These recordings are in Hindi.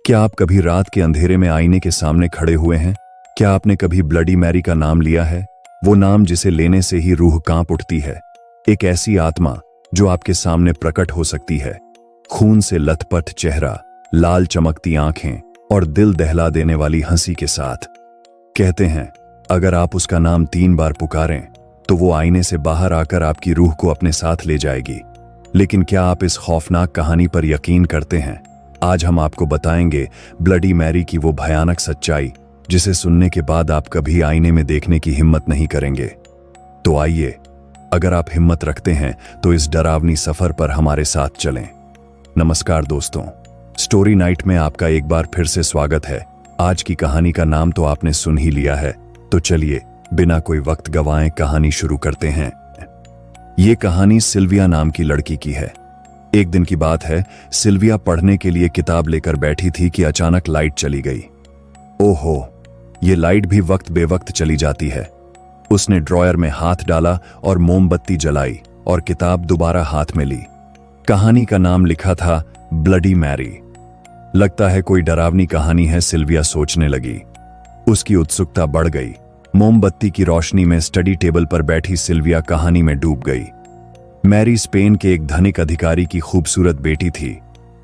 क्या आप कभी रात के अंधेरे में आईने के सामने खड़े हुए हैं? क्या आपने कभी ब्लडी मैरी का नाम लिया है? वो नाम जिसे लेने से ही रूह कांप उठती है। एक ऐसी आत्मा जो आपके सामने प्रकट हो सकती है, खून से लथपथ चेहरा, लाल चमकती आंखें और दिल दहला देने वाली हंसी के साथ। कहते हैं अगर आप उसका नाम 3 बार पुकारें तो वो आईने से बाहर आकर आपकी रूह को अपने साथ ले जाएगी। लेकिन क्या आप इस खौफनाक कहानी पर यकीन करते हैं? आज हम आपको बताएंगे ब्लडी मैरी की वो भयानक सच्चाई जिसे सुनने के बाद आप कभी आईने में देखने की हिम्मत नहीं करेंगे। तो आइए, अगर आप हिम्मत रखते हैं तो इस डरावनी सफर पर हमारे साथ चलें। नमस्कार दोस्तों, स्टोरी नाइट में आपका एक बार फिर से स्वागत है। आज की कहानी का नाम तो आपने सुन ही लिया है, तो चलिए बिना कोई वक्त गवाएं कहानी शुरू करते हैं। ये कहानी सिल्विया नाम की लड़की की है। एक दिन की बात है, सिल्विया पढ़ने के लिए किताब लेकर बैठी थी कि अचानक लाइट चली गई। ओहो, ये लाइट भी वक्त बेवक्त चली जाती है। उसने ड्रॉयर में हाथ डाला और मोमबत्ती जलाई और किताब दोबारा हाथ में ली। कहानी का नाम लिखा था ब्लडी मैरी। लगता है कोई डरावनी कहानी है, सिल्विया सोचने लगी। उसकी उत्सुकता बढ़ गई। मोमबत्ती की रोशनी में स्टडी टेबल पर बैठी सिल्विया कहानी में डूब गई। मैरी स्पेन के एक धनिक अधिकारी की खूबसूरत बेटी थी,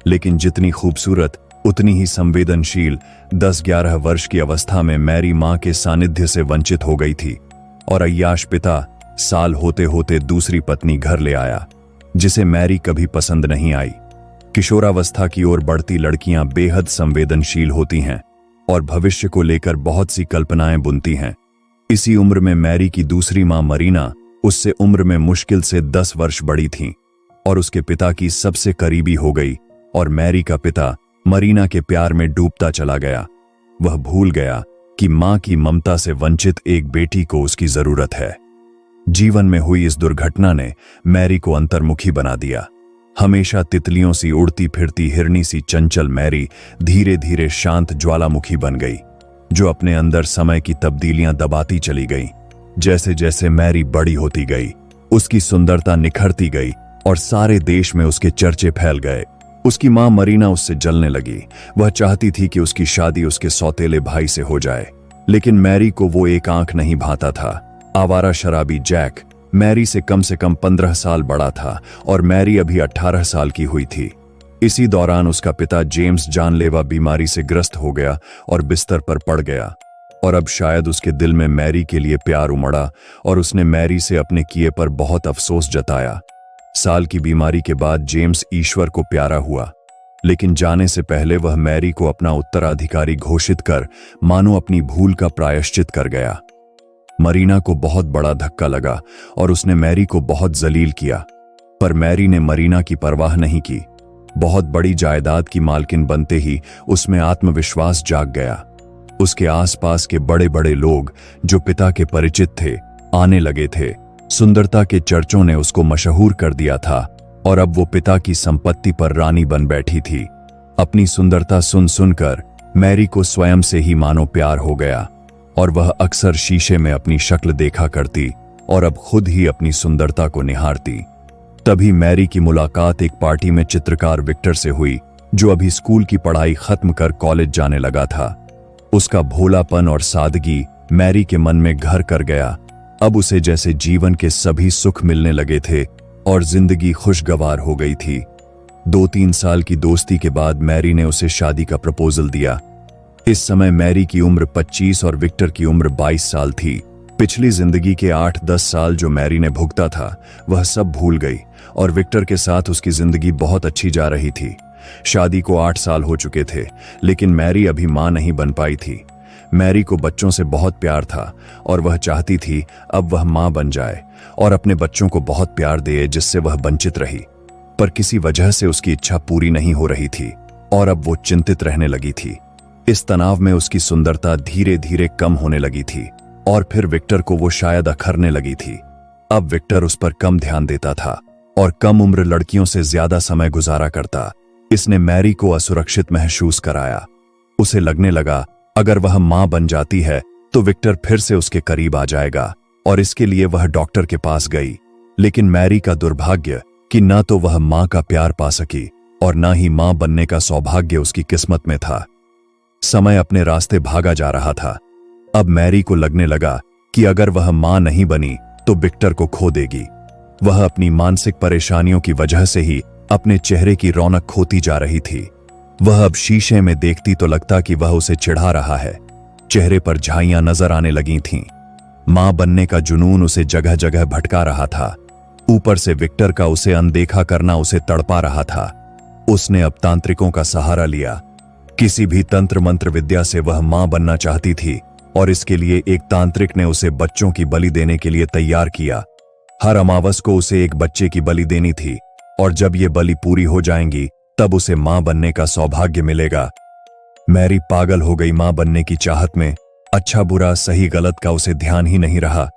लेकिन जितनी खूबसूरत उतनी ही संवेदनशील। 10-11 वर्ष की अवस्था में मैरी मां के सानिध्य से वंचित हो गई थी और अय्याश पिता साल होते होते दूसरी पत्नी घर ले आया, जिसे मैरी कभी पसंद नहीं आई। किशोरावस्था की ओर बढ़ती लड़कियां बेहद संवेदनशील होती हैं और भविष्य को लेकर बहुत सी कल्पनाएं बुनती हैं। इसी उम्र में मैरी की दूसरी मां मरीना उससे उम्र में मुश्किल से 10 वर्ष बड़ी थी और उसके पिता की सबसे करीबी हो गई और मैरी का पिता मरीना के प्यार में डूबता चला गया। वह भूल गया कि मां की ममता से वंचित एक बेटी को उसकी जरूरत है। जीवन में हुई इस दुर्घटना ने मैरी को अंतर्मुखी बना दिया। हमेशा तितलियों सी उड़ती फिरती हिरनी सी चंचल मैरी धीरे धीरे शांत ज्वालामुखी बन गई, जो अपने अंदर समय की तब्दीलियां दबाती चली गई। जैसे जैसे मैरी बड़ी होती गई, उसकी सुंदरता निखरती गई और सारे देश में उसके चर्चे फैल गए। उसकी मां मरीना उससे जलने लगी। वह चाहती थी कि उसकी शादी उसके सौतेले भाई से हो जाए, लेकिन मैरी को वो एक आंख नहीं भाता था। आवारा शराबी जैक मैरी से कम 15 साल बड़ा था और मैरी अभी 18 साल की हुई थी। इसी दौरान उसका पिता जेम्स जानलेवा बीमारी से ग्रस्त हो गया और बिस्तर पर पड़ गया, और अब शायद उसके दिल में मैरी के लिए प्यार उमड़ा और उसने मैरी से अपने किए पर बहुत अफसोस जताया। साल की बीमारी के बाद जेम्स ईश्वर को प्यारा हुआ, लेकिन जाने से पहले वह मैरी को अपना उत्तराधिकारी घोषित कर मानो अपनी भूल का प्रायश्चित कर गया। मरीना को बहुत बड़ा धक्का लगा और उसने मैरी को बहुत जलील किया, पर मैरी ने मरीना की परवाह नहीं की। बहुत बड़ी जायदाद की मालकिन बनते ही उसमें आत्मविश्वास जाग गया। उसके आसपास के बड़े बड़े लोग जो पिता के परिचित थे आने लगे थे। सुंदरता के चर्चों ने उसको मशहूर कर दिया था और अब वो पिता की संपत्ति पर रानी बन बैठी थी। अपनी सुंदरता सुन सुनकर मैरी को स्वयं से ही मानो प्यार हो गया और वह अक्सर शीशे में अपनी शक्ल देखा करती और अब खुद ही अपनी सुंदरता को निहारती। तभी मैरी की मुलाकात एक पार्टी में चित्रकार विक्टर से हुई, जो अभी स्कूल की पढ़ाई खत्म कर कॉलेज जाने लगा था। उसका भोलापन और सादगी मैरी के मन में घर कर गया। अब उसे जैसे जीवन के सभी सुख मिलने लगे थे और जिंदगी खुशगवार हो गई थी। 2-3 साल की दोस्ती के बाद मैरी ने उसे शादी का प्रपोजल दिया। इस समय मैरी की उम्र 25 और विक्टर की उम्र 22 साल थी। पिछली जिंदगी के 8-10 साल जो मैरी ने भुगता था वह सब भूल गई और विक्टर के साथ उसकी जिंदगी बहुत अच्छी जा रही थी। शादी को 8 साल हो चुके थे, लेकिन मैरी अभी मां नहीं बन पाई थी। मैरी को बच्चों से बहुत प्यार था और वह चाहती थी अब वह मां बन जाए और अपने बच्चों को बहुत प्यार दे, जिससे वह वंचित रही। पर किसी वजह से उसकी इच्छा पूरी नहीं हो रही थी और अब वो चिंतित रहने लगी थी। इस तनाव में उसकी सुंदरता धीरे धीरे कम होने लगी थी और फिर विक्टर को वो शायद अखरने लगी थी। अब विक्टर उस पर कम ध्यान देता था और कम उम्र लड़कियों से ज्यादा समय गुजारा करता। इसने मैरी को असुरक्षित महसूस कराया। उसे लगने लगा अगर वह मां बन जाती है तो विक्टर फिर से उसके करीब आ जाएगा और इसके लिए वह डॉक्टर के पास गई। लेकिन मैरी का दुर्भाग्य कि न तो वह मां का प्यार पा सकी और न ही मां बनने का सौभाग्य उसकी किस्मत में था। समय अपने रास्ते भागा जा रहा था। अब मैरी को लगने लगा कि अगर वह मां नहीं बनी तो विक्टर को खो देगी। वह अपनी मानसिक परेशानियों की वजह से ही अपने चेहरे की रौनक खोती जा रही थी। वह अब शीशे में देखती तो लगता कि वह उसे चिढ़ा रहा है। चेहरे पर झाइयां नजर आने लगी थीं। मां बनने का जुनून उसे जगह जगह भटका रहा था। ऊपर से विक्टर का उसे अनदेखा करना उसे तड़पा रहा था। उसने अब तांत्रिकों का सहारा लिया। किसी भी तंत्र मंत्र विद्या से वह मां बनना चाहती थी और इसके लिए एक तांत्रिक ने उसे बच्चों की बलि देने के लिए तैयार किया। हर अमावस को उसे एक बच्चे की बलि देनी थी और जब ये बलि पूरी हो जाएंगी तब उसे मां बनने का सौभाग्य मिलेगा। मैरी पागल हो गई मां बनने की चाहत में। अच्छा बुरा सही गलत का उसे ध्यान ही नहीं रहा।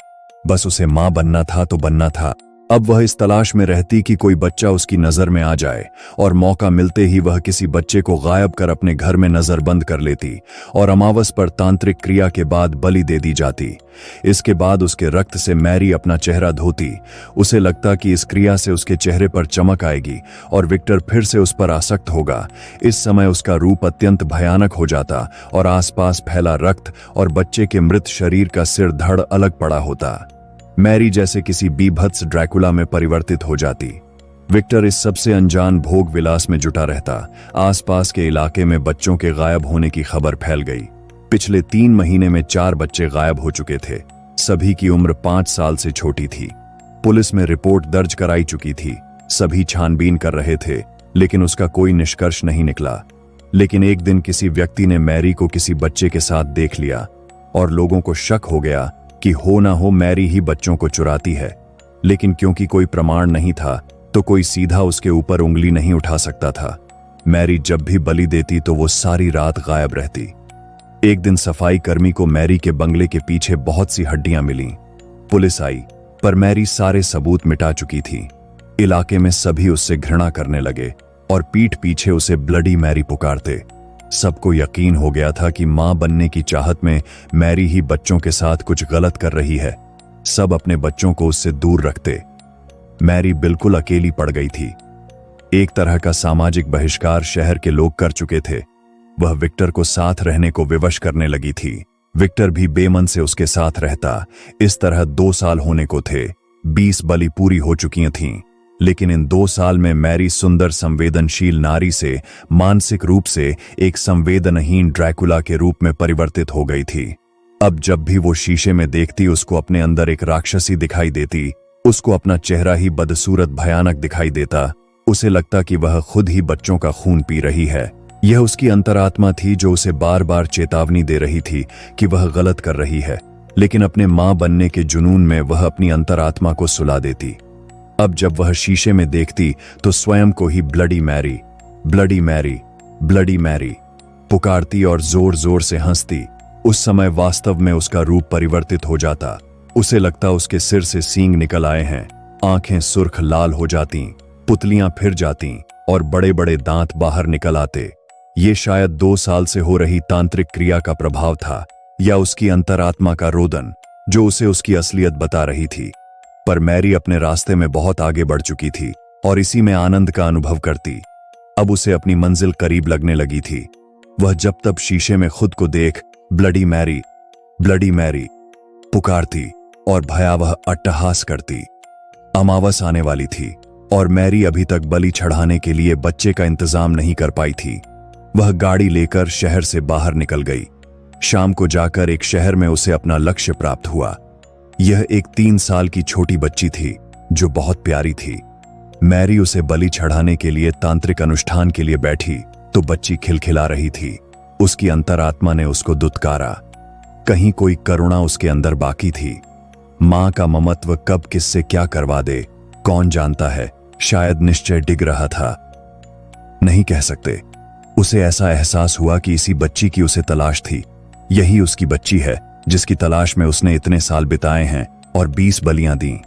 बस उसे मां बनना था तो बनना था। अब वह इस तलाश में रहती कि कोई बच्चा उसकी नजर में आ जाए और मौका मिलते ही वह किसी बच्चे को गायब कर अपने घर में नजरबंद कर लेती और अमावस पर तांत्रिक क्रिया के बाद बलि दे दी जाती। इसके बाद उसके रक्त से मैरी अपना चेहरा धोती। उसे लगता कि इस क्रिया से उसके चेहरे पर चमक आएगी और विक्टर फिर से उस पर आसक्त होगा। इस समय उसका रूप अत्यंत भयानक हो जाता और आसपास फैला रक्त और बच्चे के मृत शरीर का सिर धड़ अलग पड़ा होता। मैरी जैसे किसी बीभत्स ड्रैकुला में परिवर्तित हो जाती। विक्टर इस सबसे अनजान भोग विलास में जुटा रहता। आसपास के इलाके में बच्चों के गायब होने की खबर फैल गई। पिछले 3 महीने में 4 बच्चे गायब हो चुके थे। सभी की उम्र 5 साल से छोटी थी। पुलिस में रिपोर्ट दर्ज कराई चुकी थी। सभी छानबीन कर रहे थे लेकिन उसका कोई निष्कर्ष नहीं निकला। लेकिन एक दिन किसी व्यक्ति ने मैरी को किसी बच्चे के साथ देख लिया और लोगों को शक हो गया कि हो ना हो मैरी ही बच्चों को चुराती है। लेकिन क्योंकि कोई प्रमाण नहीं था तो कोई सीधा उसके ऊपर उंगली नहीं उठा सकता था। मैरी जब भी बलि देती तो वो सारी रात गायब रहती। एक दिन सफाई कर्मी को मैरी के बंगले के पीछे बहुत सी हड्डियां मिलीं। पुलिस आई पर मैरी सारे सबूत मिटा चुकी थी। इलाके में सभी उससे घृणा करने लगे और पीठ पीछे उसे ब्लडी मैरी पुकारते। सबको यकीन हो गया था कि मां बनने की चाहत में मैरी ही बच्चों के साथ कुछ गलत कर रही है। सब अपने बच्चों को उससे दूर रखते। मैरी बिल्कुल अकेली पड़ गई थी। एक तरह का सामाजिक बहिष्कार शहर के लोग कर चुके थे। वह विक्टर को साथ रहने को विवश करने लगी थी। विक्टर भी बेमन से उसके साथ रहता। इस तरह 2 साल होने को थे। 20 बलि पूरी हो चुकी थीं। लेकिन इन 2 साल में मैरी सुंदर संवेदनशील नारी से मानसिक रूप से एक संवेदनहीन ड्रैकुला के रूप में परिवर्तित हो गई थी। अब जब भी वो शीशे में देखती उसको अपने अंदर एक राक्षसी दिखाई देती। उसको अपना चेहरा ही बदसूरत भयानक दिखाई देता। उसे लगता कि वह खुद ही बच्चों का खून पी रही है। यह उसकी अंतरात्मा थी जो उसे बार बार चेतावनी दे रही थी कि वह गलत कर रही है। लेकिन अपने मां बनने के जुनून में वह अपनी अंतरात्मा को सुला देती। अब जब वह शीशे में देखती तो स्वयं को ही bloody Mary, bloody Mary, bloody Mary पुकारती और जोर जोर से हंसती। उस समय वास्तव में उसका रूप परिवर्तित हो जाता। उसे लगता उसके सिर से सींग निकल आए हैं। आंखें सुर्ख लाल हो जाती, पुतलियां फिर जाती और बड़े बड़े दांत बाहर निकल आते। ये शायद 2 साल से हो रही तांत्रिक क्रिया का प्रभाव था या उसकी अंतरात्मा का रोदन जो उसे उसकी असलियत बता रही थी। पर मैरी अपने रास्ते में बहुत आगे बढ़ चुकी थी और इसी में आनंद का अनुभव करती। अब उसे अपनी मंजिल करीब लगने लगी थी। वह जब तब शीशे में खुद को देख ब्लडी मैरी पुकारती और भयावह अट्टहास करती। अमावस आने वाली थी और मैरी अभी तक बलि चढ़ाने के लिए बच्चे का इंतजाम नहीं कर पाई थी। वह गाड़ी लेकर शहर से बाहर निकल गई। शाम को जाकर एक शहर में उसे अपना लक्ष्य प्राप्त हुआ। यह एक 3 साल की छोटी बच्ची थी जो बहुत प्यारी थी। मैरी उसे बलि चढ़ाने के लिए तांत्रिक अनुष्ठान के लिए बैठी तो बच्ची खिलखिला रही थी। उसकी अंतरात्मा ने उसको दुत्कारा। कहीं कोई करुणा उसके अंदर बाकी थी। मां का ममत्व कब किससे क्या करवा दे कौन जानता है। शायद निश्चय डिग रहा था, नहीं कह सकते। उसे ऐसा एहसास हुआ कि इसी बच्ची की उसे तलाश थी। यही उसकी बच्ची है जिसकी तलाश में उसने इतने साल बिताए हैं और 20 बलियां दी।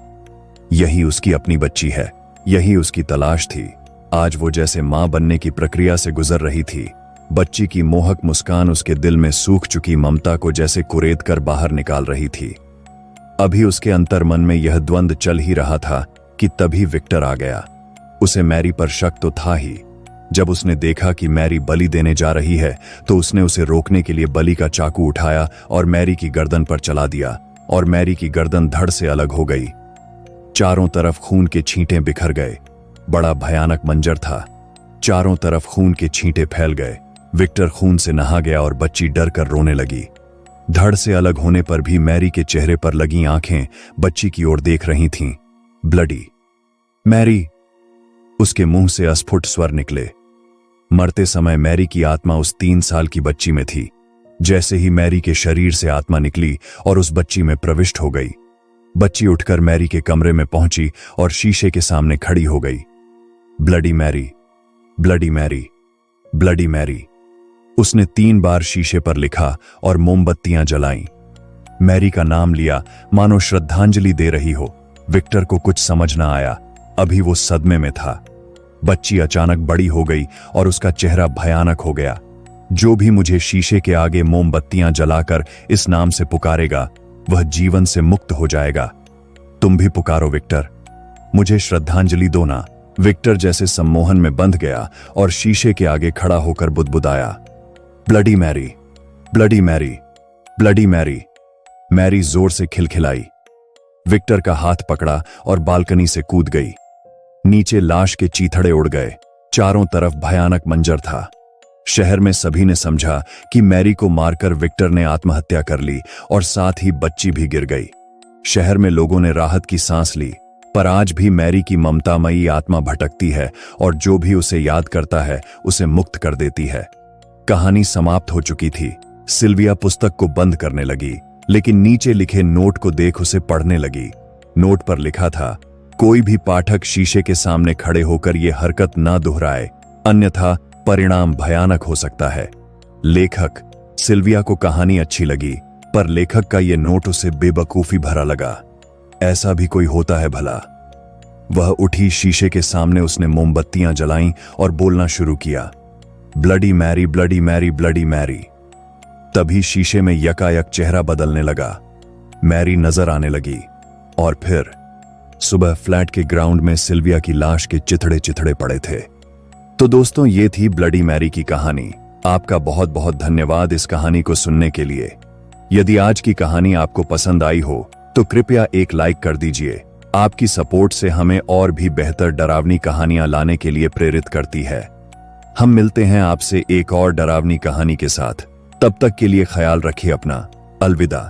यही उसकी अपनी बच्ची है, यही उसकी तलाश थी। आज वो जैसे मां बनने की प्रक्रिया से गुजर रही थी। बच्ची की मोहक मुस्कान उसके दिल में सूख चुकी ममता को जैसे कुरेद कर बाहर निकाल रही थी। अभी उसके अंतर्मन में यह द्वंद चल ही रहा था कि तभी विक्टर आ गया। उसे मैरी पर शक तो था ही, जब उसने देखा कि मैरी बलि देने जा रही है तो उसने उसे रोकने के लिए बलि का चाकू उठाया और मैरी की गर्दन पर चला दिया और मैरी की गर्दन धड़ से अलग हो गई। चारों तरफ खून के छींटे बिखर गए। बड़ा भयानक मंजर था। चारों तरफ खून के छींटे फैल गए। विक्टर खून से नहा गया और बच्ची डर कर रोने लगी। धड़ से अलग होने पर भी मैरी के चेहरे पर लगी आंखें बच्ची की ओर देख रही थीं। ब्लडी मैरी, उसके मुंह से अस्फुट स्वर निकले। मरते समय मैरी की आत्मा उस 3 साल की बच्ची में थी। जैसे ही मैरी के शरीर से आत्मा निकली और उस बच्ची में प्रविष्ट हो गई। बच्ची उठकर मैरी के कमरे में पहुंची और शीशे के सामने खड़ी हो गई। Bloody Mary, bloody Mary, bloody Mary, उसने 3 बार शीशे पर लिखा और मोमबत्तियां जलाईं। मैरी का नाम लिया मानो श्रद्धांजलि दे रही हो। विक्टर को कुछ समझ ना आया। अभी वो सदमे में था। बच्ची अचानक बड़ी हो गई और उसका चेहरा भयानक हो गया। जो भी मुझे शीशे के आगे मोमबत्तियां जलाकर इस नाम से पुकारेगा वह जीवन से मुक्त हो जाएगा। तुम भी पुकारो विक्टर, मुझे श्रद्धांजलि दो ना। विक्टर जैसे सम्मोहन में बंध गया और शीशे के आगे खड़ा होकर बुदबुदाया, bloody Mary, bloody Mary, bloody Mary. Mary जोर से खिलखिलाई। विक्टर का हाथ पकड़ा और बालकनी से कूद गई। नीचे लाश के चीथड़े उड़ गए। चारों तरफ भयानक मंजर था। शहर में सभी ने समझा कि मैरी को मारकर विक्टर ने आत्महत्या कर ली और साथ ही बच्ची भी गिर गई। शहर में लोगों ने राहत की सांस ली, पर आज भी मैरी की ममतामयी आत्मा भटकती है और जो भी उसे याद करता है उसे मुक्त कर देती है। कहानी समाप्त हो चुकी थी। सिल्विया पुस्तक को बंद करने लगी, लेकिन नीचे लिखे नोट को देख उसे पढ़ने लगी। नोट पर लिखा था, कोई भी पाठक शीशे के सामने खड़े होकर ये हरकत ना दोहराए, अन्यथा परिणाम भयानक हो सकता है। लेखक सिल्विया को कहानी अच्छी लगी, पर लेखक का ये नोट उसे बेवकूफी भरा लगा। ऐसा भी कोई होता है भला? वह उठी, शीशे के सामने उसने मोमबत्तियां जलाईं और बोलना शुरू किया, bloody Mary, bloody Mary, bloody Mary. तभी शीशे में यकायक चेहरा बदलने लगा। मैरी नजर आने लगी और फिर सुबह फ्लैट के ग्राउंड में सिल्विया की लाश के चिथड़े चिथड़े पड़े थे। तो दोस्तों, ये थी ब्लडी मैरी की कहानी। आपका बहुत बहुत धन्यवाद इस कहानी को सुनने के लिए। यदि आज की कहानी आपको पसंद आई हो तो कृपया एक लाइक कर दीजिए। आपकी सपोर्ट से हमें और भी बेहतर डरावनी कहानियां लाने के लिए प्रेरित करती है। हम मिलते हैं आपसे एक और डरावनी कहानी के साथ। तब तक के लिए ख्याल रखिए अपना। अलविदा।